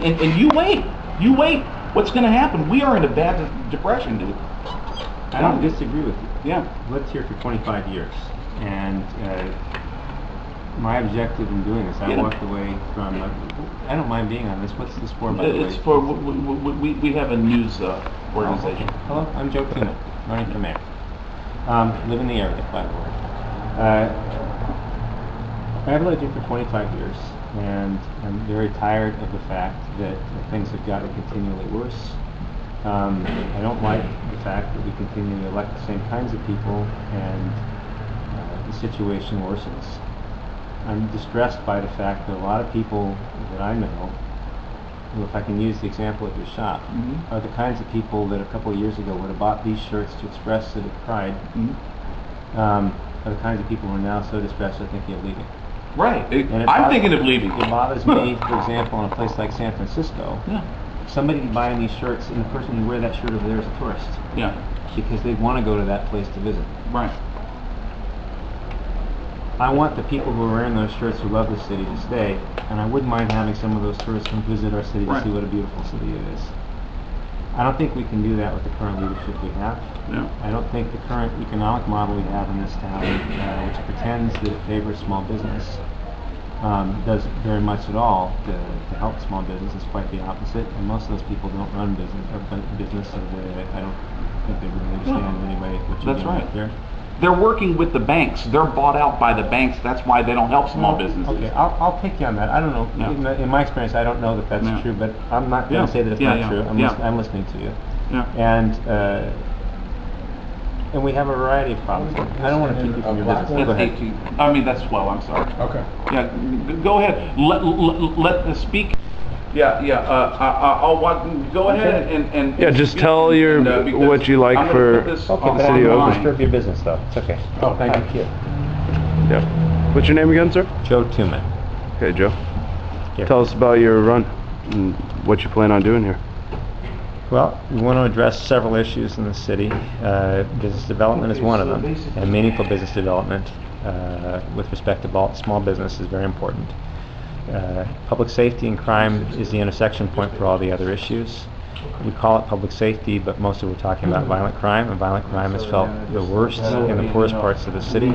And you wait. You wait. What's going to happen? We are in a bad depression, dude. I don't disagree with you. Yeah. Lived here for 25 years, and my objective in doing this, I walked away from. I don't mind being on this. What's this for, by the way? It's for we have a news organization. Hello, I'm Joe Truman, running for mayor. Live in the area, by the way. I've lived here for 25 years, and I'm very tired of the fact that things have gotten continually worse. I don't like the fact that we continue to elect the same kinds of people, and the situation worsens. I'm distressed by the fact that a lot of people that I know, who, if I can use the example of your shop, are the kinds of people that a couple of years ago would have bought these shirts to express civic pride, are the kinds of people who are now so distressed they're thinking of leaving. Right. I'm thinking of leaving. It bothers me, for example, in a place like San Francisco, somebody buying these shirts, and the person who wear that shirt over there is a tourist. Yeah. Because they want to go to that place to visit. Right. I want the people who are wearing those shirts who love the city to stay, and I wouldn't mind having some of those tourists come visit our city to see what a beautiful city it is. I don't think we can do that with the current leadership we have. No. I don't think the current economic model we have in this town, which pretends that it favors small business, does very much at all to help small business. It's quite the opposite, and most of those people don't run business, so I don't think they really understand in any way what you're doing out there. They're working with the banks. They're bought out by the banks. That's why they don't help small businesses. Okay, I'll take you on that. I don't know. Yeah. In my experience, I don't know that that's true, but I'm not going to say that it's not true. I'm listening to you. Yeah. And we have a variety of problems. I don't want to keep you from your business. Go ahead. I mean, that's 12. I'm sorry. Okay. Yeah, go ahead. Let the speak. I'll go ahead and just tell your what you like for the city of Oakland. Disturb your business, though. It's okay. Oh, thank you. Yeah. What's your name again, sir? Joe Truman. Okay, Joe. Here. Tell us about your run and what you plan on doing here. Well, we want to address several issues in the city. Business development is one of them, and meaningful business development with respect to small business is very important. Public safety and crime is the intersection point for all the other issues. We call it public safety, but mostly we're talking about violent crime, and violent crime is felt the worst in the poorest parts of the city.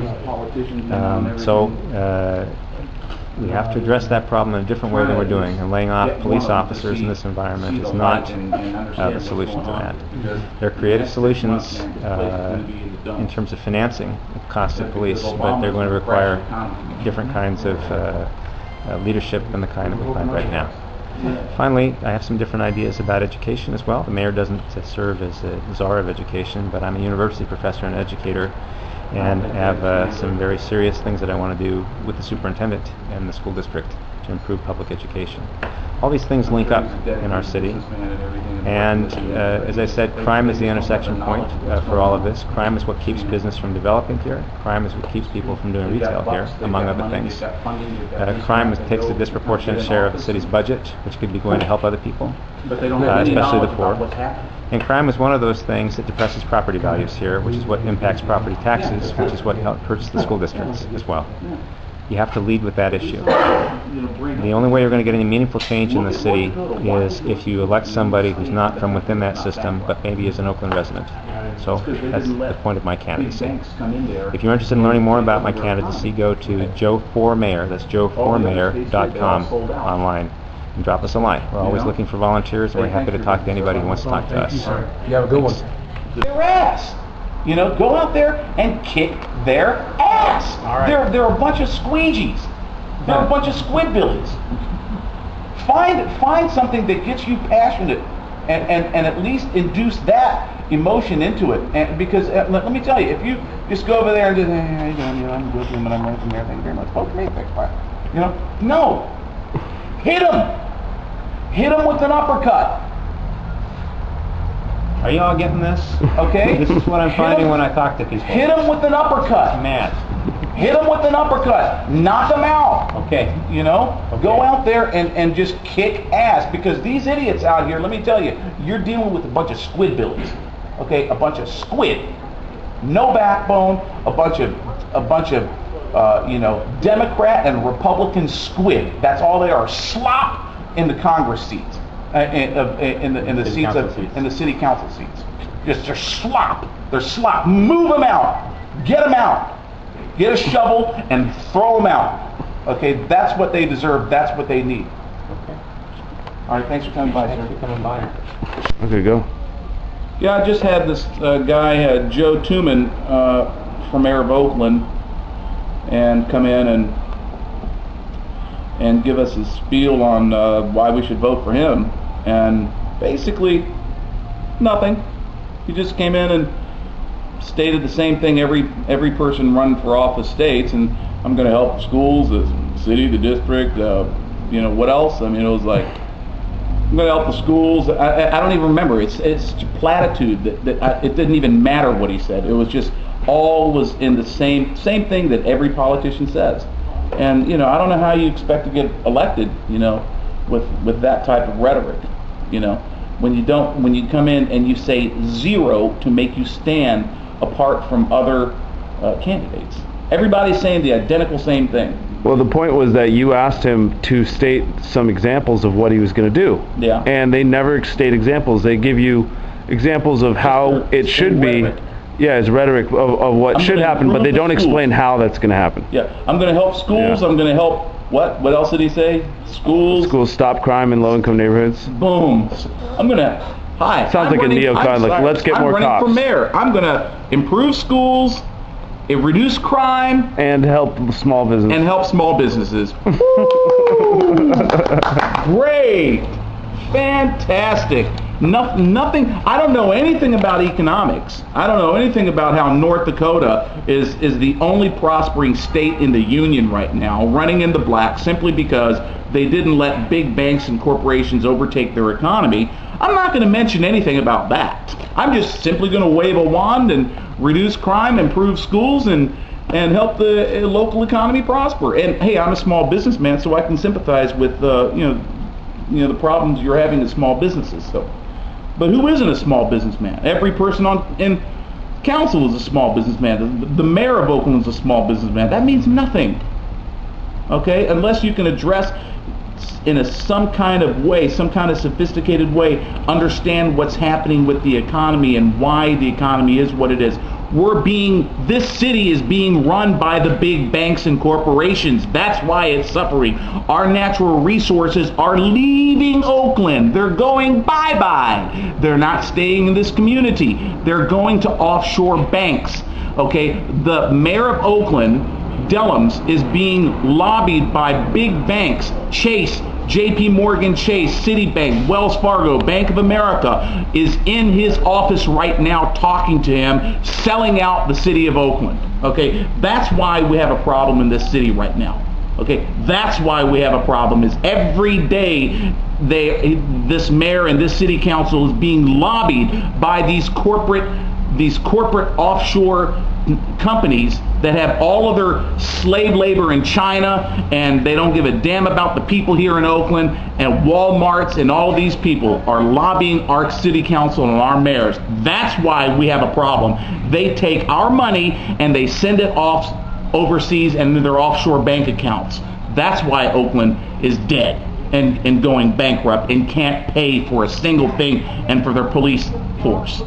We have to address that problem in a different way than we're doing, and laying off police officers in this environment is not the solution to that. There are creative solutions in terms of financing the cost of police, but they're going to require different kinds of leadership than the kind that we find right now. Finally, I have some different ideas about education as well. The mayor doesn't serve as a czar of education, but I'm a university professor and educator, and have some very serious things that I want to do with the superintendent and the school district to improve public education. All these things link up in our city, and as I said, crime is the intersection point for all of this. Crime is what keeps business from developing here. Crime is what keeps people from doing retail here, among other things. Crime takes a disproportionate share of the city's budget, which could be going to help other people, especially the poor. And crime is one of those things that depresses property values here, which is what impacts property taxes, which is what hurts the school districts as well. You have to lead with that issue. The only way you're going to get any meaningful change in the city is if you elect somebody who's not from within that system, but maybe is an Oakland resident. So that's the point of my candidacy. If you're interested in learning more about my candidacy, go to Joe4Mayor, that's joe4mayor.com online, and drop us a line. We're always looking for volunteers, and we're happy to talk to anybody who wants to talk to us. You have a good one. Their ass. You know, go out there and kick their ass. All right. They're a bunch of squeegees. They're a bunch of squidbillies. Find something that gets you passionate, and at least induce that emotion into it. And because let me tell you, if you just go over there and just, hey, how you doing? You know, I'm good, but I'm running from here. Thank you very much. Vote for me, thanks, bye. You know, no. Hit him. Hit him with an uppercut. Are you all getting this? Okay. This is what I'm finding when I talk to people. Hit him with an uppercut. Mad. Hit him with an uppercut. Knock him out. Okay. You know? Okay. Go out there and just kick ass, because these idiots out here, let me tell you, you're dealing with a bunch of squidbillies. Okay? A bunch of squid. No backbone. A bunch of you know, Democrat and Republican squid. That's all they are. Slop in the Congress seats. in the seats in the city council seats. Just they're slop. They're slop. Move them out. Get them out. Get a shovel and throw them out. Okay, that's what they deserve. That's what they need. Okay. All right, thanks for coming by, sir. Thanks for coming by. Okay, go. Yeah, I just had this guy, Joe Truman, from mayor of Oakland, and come in and give us a spiel on why we should vote for him. And basically, nothing. He just came in and stated the same thing every person running for office states, and I'm going to help the schools, the city, the district, you know, what else? I mean, it was like, I'm going to help the schools. I don't even remember. It's platitude that it didn't even matter what he said. It was just all was in the same thing that every politician says. And you know, I don't know how you expect to get elected, you know, with that type of rhetoric, you know, when you come in and you say zero to make you stand apart from other candidates. Everybody's saying the identical same thing. Well, the point was that you asked him to state some examples of what he was going to do. Yeah. And they never state examples. They give you examples of how it should be. Rhetoric. Yeah, it's rhetoric of what should happen, but they don't explain how that's going to happen. Yeah, I'm going to help schools. Yeah. I'm going to help what? What else did he say? Schools. Schools stop crime in low-income neighborhoods. Boom. I'm going to. Hi. Sounds like a neocon. Like, let's get more cops. I'm running for mayor. I'm going to improve schools, reduce crime, and help small business. and help small businesses. Great. Fantastic. Nothing. I don't know anything about economics. I don't know anything about how North Dakota is the only prospering state in the union right now, running in the black simply because they didn't let big banks and corporations overtake their economy. I'm not going to mention anything about that. I'm just simply going to wave a wand and reduce crime, improve schools, and help the local economy prosper. And hey, I'm a small businessman, so I can sympathize with you know the problems you're having in small businesses. So, but who isn't a small businessman? Every person in council is a small businessman. The mayor of Oakland is a small businessman. That means nothing. Okay, unless you can address in some kind of way, some kind of sophisticated way, understand what's happening with the economy and why the economy is what it is. This city is being run by the big banks and corporations. That's why it's suffering. Our natural resources are leaving Oakland. They're going bye-bye. They're not staying in this community. They're going to offshore banks. Okay, the mayor of Oakland, Dellums, is being lobbied by big banks. Chase, JP Morgan Chase, Citibank, Wells Fargo, Bank of America is in his office right now talking to him, selling out the city of Oakland. Okay, that's why we have a problem in this city right now. Okay, that's why we have a problem. Is every day this mayor and this city council is being lobbied by these corporate offshore companies that have all of their slave labor in China, and they don't give a damn about the people here in Oakland, and Walmarts and all of these people are lobbying our city council and our mayors. That's why we have a problem. They take our money and they send it off overseas and in their offshore bank accounts. That's why Oakland is dead and going bankrupt and can't pay for a single thing and for their police force.